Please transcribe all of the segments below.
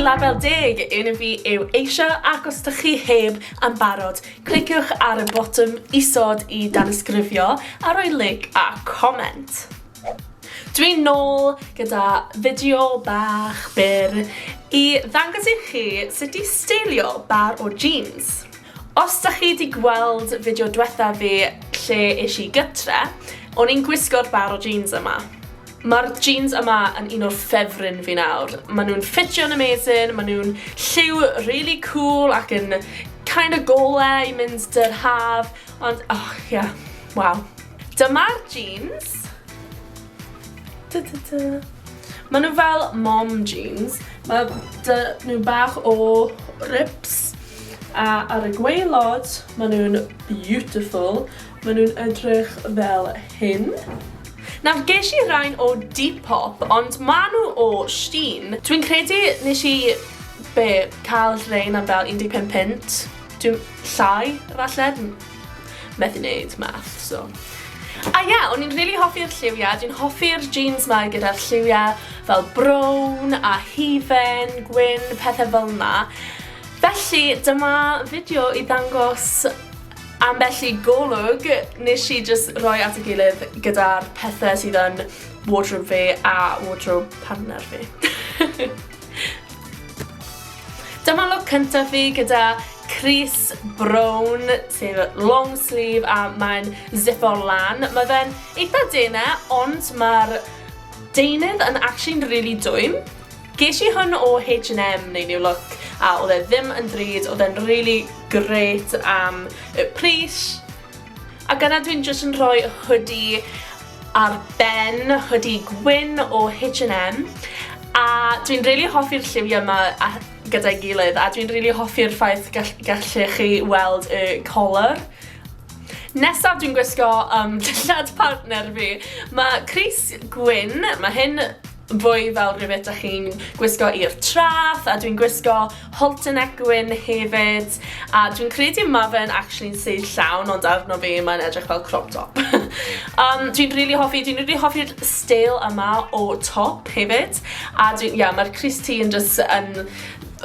Label Deg, un o fi yw eisiau ac os ydych chi heb am barod, cliciwch ar y botwm isod I danysgrifio a rhoi like a comment. Dwi'n nôl gyda fideo bach byr I ddangos I chi sut I steilio bar o jîns. Os ydych chi wedi gweld fideo diwetha fi lle eisiau gytre, o'n i'n gwisgo'r bar o jîns yma. Mae'r jîns yma yn un o'r ffefryn fi nawr. Maen nhw'n ffitio'n amazing, maen nhw'n lliw really cool ac yn kind of golau I mynd dy'r haf. Ond, oh yeah, wow. Dyma'r jîns. Maen nhw fel mom jeans. Mae nhw bach o rips. A ar y gwaelod, maen nhw'n beautiful. Maen nhw'n edrych fel hyn. Nawr ges I rhain o Depop, ond maen nhw o Shein. Dwi'n credu nes I cael rhain am fel 15 pint. Dwi'n llai, falle. Methu wneud math, so. A o'n i'n really hoffi'r lliwiau. Dwi'n hoffi'r jeans ma gyda'r lliwiau fel brown a hufen, gwyn, pethau fel na. Felly, dyma fideo I ddangos ambell I golwg nes I just rhoi at y gilydd gyda'r pethau sydd yn wardrobe fi a wardrobe partner fi. Dyma look cyntaf fi gyda crys brown, sef long sleeve a mae'n zipo lan. Mae fe'n eitha denau, ond mae'r deunydd yn actually'n really dwym. Ges I hwn o H&M neu New Look a oedd e ddim yn drud, oedd e'n really great am y pris. A gyda dwi'n just yn rhoi hoodie ar ben, hoodie gwyn o H&M. A dwi'n really hoffi'r lliwiau yma gyda'i gilydd a dwi'n really hoffi'r ffaith gallech chi weld y colur. Nesaf dwi'n gwisgo dillad partner fi. Mae crys gwyn, mae hyn fwy fel rhywbeth ydych chi'n gwisgo i'r traff a dwi'n gwisgo halter neck gwyn hefyd a dwi'n credu ma fe'n actually'n sydd llawn ond arno fi mae'n edrych fel crop top. Dwi'n really hoffi'r steil yma o top hefyd a mae'r crys tee yn just yn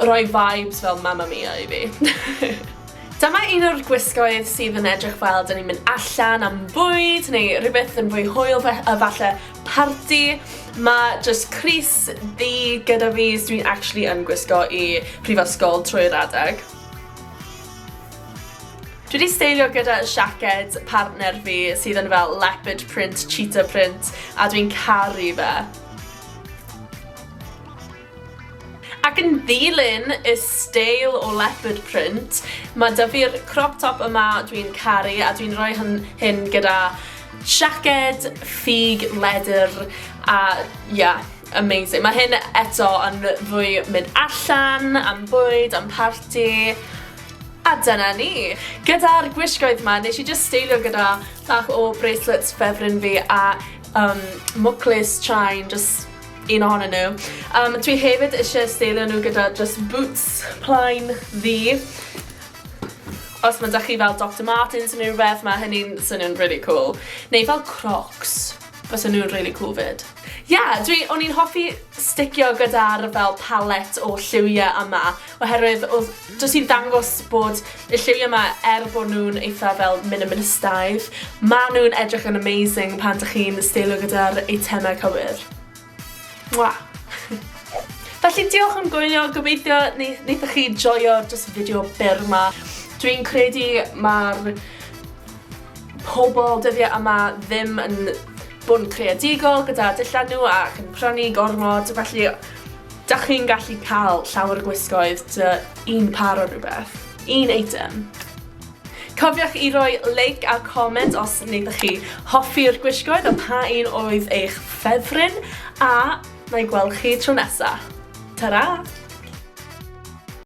rhoi vibes fel Mamma Mia I fi. Dyma un o'r gwisgoedd sydd yn edrych fel dyn ni'n mynd allan am bwyd neu rhywbeth yn fwy hwyl a falle party. Mae just crys ddi gyda fi sydd dwi'n actually yn gwisgo I prifysgol trwy'r adeg. Dwi wedi steilio gyda y siaced partner fi sydd yn fel leopard print, cheetah print a dwi'n caru fe. Ac yn ddilyn y steil o leopard print, mae da fi'r crop top yma dwi'n caru a dwi'n rhoi hyn gyda siaced, ffug, leather a amazing. Mae hyn eto yn fwy mynd allan, am bwyd, am party. A dyna ni. Gyda'r gwisgoedd ma, nes I just steilio gyda bach o bracelets ffefryn fi a mwclis chain, just un ohonyn nhw. Dwi hefyd eisiau steilio nhw gyda just boots plain ddi. Os mae da chi fel Dr. Martens neu rhywbeth, mae hynny'n swnio'n really cool. Neu fel Crocs, fysa nhw'n really cool fyd. O'n i'n hoffi sticio gyda'r fel palet o lliwiau yma, oherwydd does i'n dangos bod y lliwiau yma bod nhw'n eitha fel minimalistaidd, mae nhw'n edrych yn amazing pan dych chi'n steilio gyda'r eitemau cywir. Mwah! Felly diolch am gwylio, gobeithio wnaethoch chi joio'r fideo byr yma. Dwi'n credu mae'r pobl dyddiau yma ddim yn bod yn creadigol gyda dillad nhw ac yn prynu gormod, felly dach chi'n gallu cael llawer gwisgoedd un par o rhywbeth, un eitem. Cofiwch I roi like a comment os wnaethoch chi hoffi'r gwisgoedd a pa un oedd eich ffefryn a na I gweld chi tro nesaf. Tara!